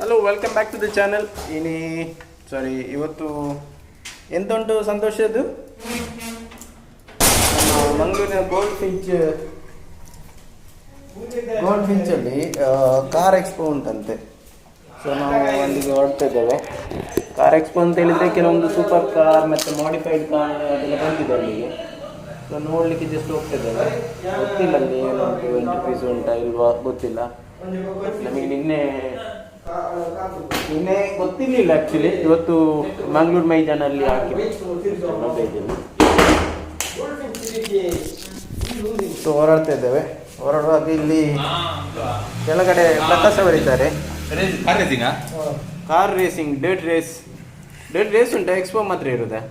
Hello, welcome back to the channel. ಇವತ್ತು ಎಂತ ಉಂಟು ಸಂತೋಷದ್ದು? ಮಂಗಳೂರಿನ ಗೋಲ್ಡ್ ಫಿಂಚಲ್ಲಿ ಕಾರ್ ಎಕ್ಸ್ಪೋ ಉಂಟಂತೆ. ಸೊ ನಾವು ಅಲ್ಲಿಗೆ ಹೊರಡ್ತಾ ಇದ್ದೇವೆ. ಕಾರ್ ಎಕ್ಸ್ಪೋ ಅಂತ ಹೇಳಿದರೆ ಕೆಲವೊಂದು ಸೂಪರ್ ಕಾರ್ ಮತ್ತು ಮಾಡಿಫೈಡ್ ಕಾರ್ ಅದೆಲ್ಲ ಬಂದಿದೆ ಅಲ್ಲಿಗೆ. ಸೊ ನೋಡಲಿಕ್ಕೆ ಜಸ್ಟ್ ಹೋಗ್ತಾ ಇದ್ದೇವೆ. ಗೊತ್ತಿಲ್ಲ ಅಲ್ಲಿ ಏನುಂಟು, ಎಂಟ್ರಿ ಫೀಸ್ ಉಂಟಾ ಇಲ್ವಾ ಗೊತ್ತಿಲ್ಲ ನಮಗೆ. ನಿನ್ನೆ ಗೊತ್ತಿರಲಿಲ್ಲ ಆ್ಯಕ್ಚುಲಿ. ಇವತ್ತು ಮಂಗಳೂರು ಮೈದಾನಲ್ಲಿ ಹಾಕಿ ಸೊ ಹೊರಡ್ತಾ ಇದ್ದೇವೆ. ಹೊರಡುವಾಗ ಇಲ್ಲಿ ಕೆಳಗಡೆ ಪ್ರಕಾಶ್ ಅವರಿದ್ದಾರೆ. ಕಾರ್ ರೇಸಿಂಗ್, ಡೇಟ್ ರೇಸ್ ಉಂಟಾ? ಎಕ್ಸ್ಪೋ ಮಾತ್ರ ಇರುವುದಾ?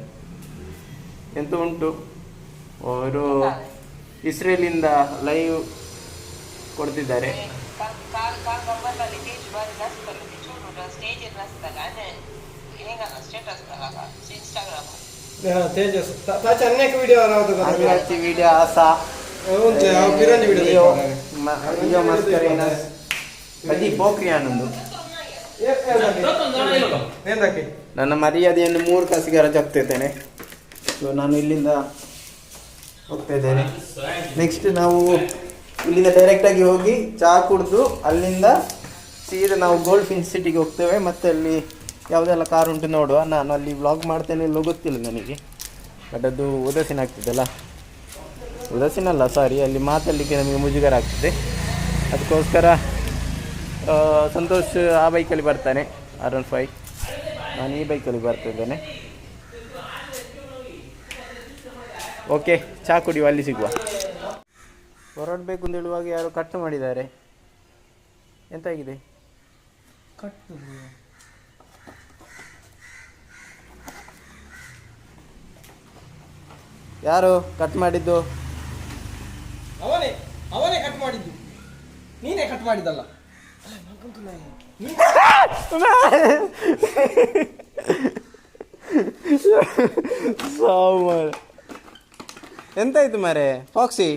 ಎಂತ ಉಂಟು? ಅವರು ಇಸ್ರೇಲಿಂದ ಲೈವ್ ಕೊಡ್ತಿದ್ದಾರೆ. ವಿಡಿಯೋ ಆಸಾ ಬದಿ ಪೋಖ್ರಿ ಆನಂದು ನನ್ನ ಮರ್ಯಾದೆಯನ್ನು 3 ಕಾಸಿಗೆ ರಜೆ ಹಾಕ್ತಿದ್ದೇನೆ. ಸೊ ನಾನು ಇಲ್ಲಿಂದ ಹೋಗ್ತಾ ಇದ್ದೇನೆ. ನೆಕ್ಸ್ಟ್ ನಾವು ಇಲ್ಲಿಂದ ಡೈರೆಕ್ಟಾಗಿ ಹೋಗಿ ಚಹಾ ಕುಡಿದು ಅಲ್ಲಿಂದ ಸೀದಾ ನಾವು ಗೋಲ್ಡ್ ಫಿನ್ಚ್ ಸಿಟಿಗೆ ಹೋಗ್ತೇವೆ. ಮತ್ತು ಅಲ್ಲಿ ಯಾವುದೆಲ್ಲ ಕಾರ್ ಉಂಟು ನೋಡುವ. ನಾನು ಅಲ್ಲಿ ವ್ಲಾಗ್ ಮಾಡ್ತೇನೆ ಇಲ್ಲೋ ಗೊತ್ತಿಲ್ಲ ನನಗೆ, ಬಟ್ ಅದು ಉದಾಸೀನ ಆಗ್ತಿದ್ದಲ್ಲ, ಉದಾಸೀನಲ್ಲ ಸಾರಿ, ಅಲ್ಲಿ ಮಾತಾಡಲಿಕ್ಕೆ ನಮಗೆ ಮುಜುಗರ ಆಗ್ತದೆ. ಅದಕ್ಕೋಸ್ಕರ ಸಂತೋಷ್ ಆ ಬೈಕಲ್ಲಿ ಬರ್ತಾನೆ, R15. ನಾನು ಈ ಬೈಕಲ್ಲಿ ಬರ್ತಿದ್ದೇನೆ. ಓಕೆ, ಚಹಾ ಕುಡಿಯುವ, ಅಲ್ಲಿ ಸಿಗುವ. ಹೊರಡಬೇಕು ಅಂತ ಹೇಳುವಾಗ ಯಾರು ಕಟ್ ಮಾಡಿದ್ದಾರೆ. ಎಂತಾಗಿದೆ? ಕಟ್ಟು ಯಾರು ಕಟ್ ಮಾಡಿದ್ದು? ಅವನೇ ಕಟ್ ಮಾಡಿದ್ದು, ನೀನೇ ಕಟ್ ಮಾಡಿದ್ದಲ್ಲ. ಎಂತಾಯ್ತು ಮಾರೆ ಫಾಕ್ಸಿ?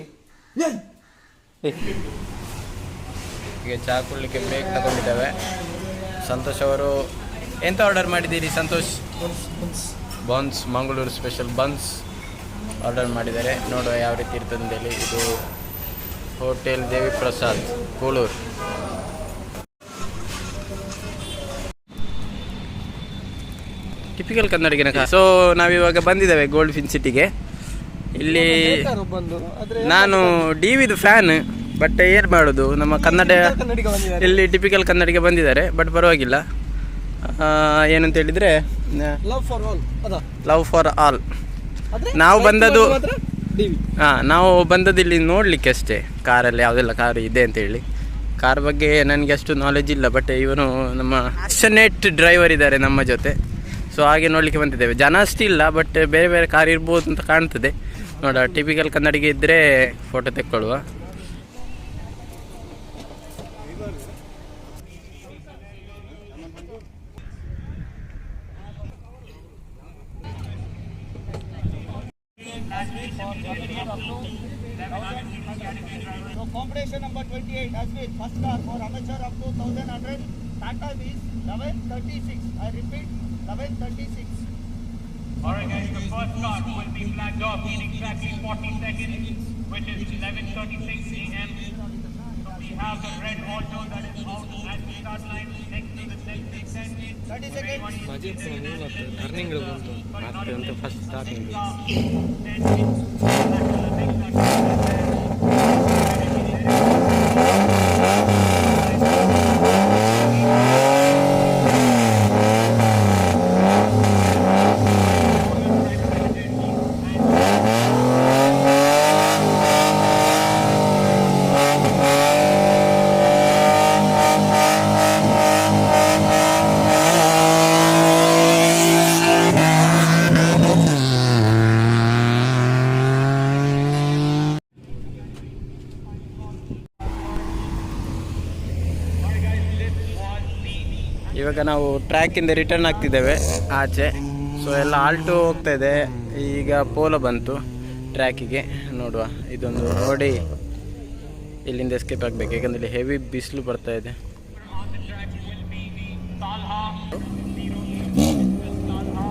ಈಗ ಚಹಾ ಕುಡ್ಲಿಕ್ಕೆ ಬ್ರೇಕ್ ತಗೊಂಡಿದ್ದೇವೆ. ಸಂತೋಷ್ ಅವರು ಎಂತ ಆರ್ಡರ್ ಮಾಡಿದ್ದೀರಿ Santosh? Buns, Mangaluru special buns order ಮಾಡಿದ್ದಾರೆ. ನೋಡುವ ಯಾವ ರೀತಿ ಇರ್ತದೆ ಅಂತೇಳಿ. ಇದು ಹೋಟೆಲ್ ದೇವಿ ಪ್ರಸಾದ್, ಕೂಳೂರು. ಟಿಪಿಕಲ್ ಕನ್ನಡಿಗನ. ಸೊ ನಾವಿವಾಗ ಬಂದಿದ್ದೇವೆ ಗೋಲ್ಡ್ ಫಿನ್ಚ್ ಸಿಟಿಗೆ. ಇಲ್ಲಿ ನಾನು ಡಿವಿದು ಫ್ಯಾನ್, ಬಟ್ ಏನು ಮಾಡೋದು, ನಮ್ಮ ಕನ್ನಡ ಇಲ್ಲಿ ಟಿಪಿಕಲ್ ಕನ್ನಡಿಗ ಬಂದಿದ್ದಾರೆ. ಬಟ್ ಪರವಾಗಿಲ್ಲ. ಏನಂತ ಹೇಳಿದರೆ ಲವ್ ಫಾರ್ ಆಲ್. ನಾವು ಬಂದದ್ದು ಇಲ್ಲಿ ನೋಡಲಿಕ್ಕೆ ಅಷ್ಟೇ, ಕಾರಲ್ಲಿ ಯಾವುದೆಲ್ಲ ಕಾರ್ ಇದೆ ಅಂತೇಳಿ. ಕಾರ್ ಬಗ್ಗೆ ನನಗೆ ಅಷ್ಟು ನಾಲೆಜ್ ಇಲ್ಲ, ಬಟ್ ಇವನು ನಮ್ಮ ಪ್ಯಾಷನೇಟ್ ಡ್ರೈವರ್ ಇದ್ದಾರೆ ನಮ್ಮ ಜೊತೆ. ಸೊ ಹಾಗೆ ನೋಡಲಿಕ್ಕೆ ಬಂದಿದ್ದೇವೆ. ಜನ ಅಷ್ಟಿಲ್ಲ, ಬಟ್ ಬೇರೆ ಬೇರೆ ಕಾರ್ ಇರ್ಬೋದು ಅಂತ ಕಾಣ್ತದೆ. ನೋಡ, ಟಿಪಿಕಲ್ ಕನ್ನಡಿಗೆ ಇದ್ದರೆ photo ತೆಕ್ಕೊಳ್ಳುವ. So competition number 28 has been first car for amateur up to 1100. Tata is 1136. I repeat, 1136. Alright guys, the first car will be flagged off in exactly 40 seconds, which is 11:36 AM. So we have the red Alto that is out at the start line next to the next section. 30 seconds. Turning ಮತ್ತೆ first starting. ಇವಾಗ ನಾವು ಟ್ರ್ಯಾಕಿಂದ return ಆಗ್ತಿದ್ದೇವೆ ಆಚೆ. So ಎಲ್ಲ Alto ಹೋಗ್ತಾ ಇದೆ. ಈಗ polo ಬಂತು ಟ್ರ್ಯಾಕಿಗೆ. ನೋಡುವ, ಇದೊಂದು ನೋಡಿ ಇಲ್ಲಿಂದ ಎಸ್ಕೇಪ್ ಆಗಬೇಕು, ಯಾಕಂದರೆ ಇಲ್ಲಿ ಹೆವಿ ಬಿಸಿಲು ಬರ್ತಾ ಇದೆ. On the track will be Talha, Talha.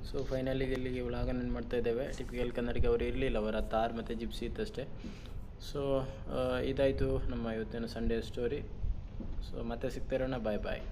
So finally ಇಲ್ಲಿಗೆ ವ್ಲಾಗನ್ನು ಮಾಡ್ತಾ ಇದ್ದೇವೆ. ಟಿಪಿಕಲ್ ಕನ್ನಡಿಗ ಅವರು ಇರಲಿಲ್ಲ, ಅವರ ತಾರ್ ಮತ್ತು ಜಿಪ್ಸಿ ಇತ್ತಷ್ಟೇ. ಸೊ ಇದಾಯಿತು ನಮ್ಮ ಇವತ್ತಿನ ಸಂಡೇ ಸ್ಟೋರಿ. ಸೊ ಮತ್ತೆ ಸಿಗ್ತಾ ಇರೋಣ. ಬಾಯ್ ಬಾಯ್.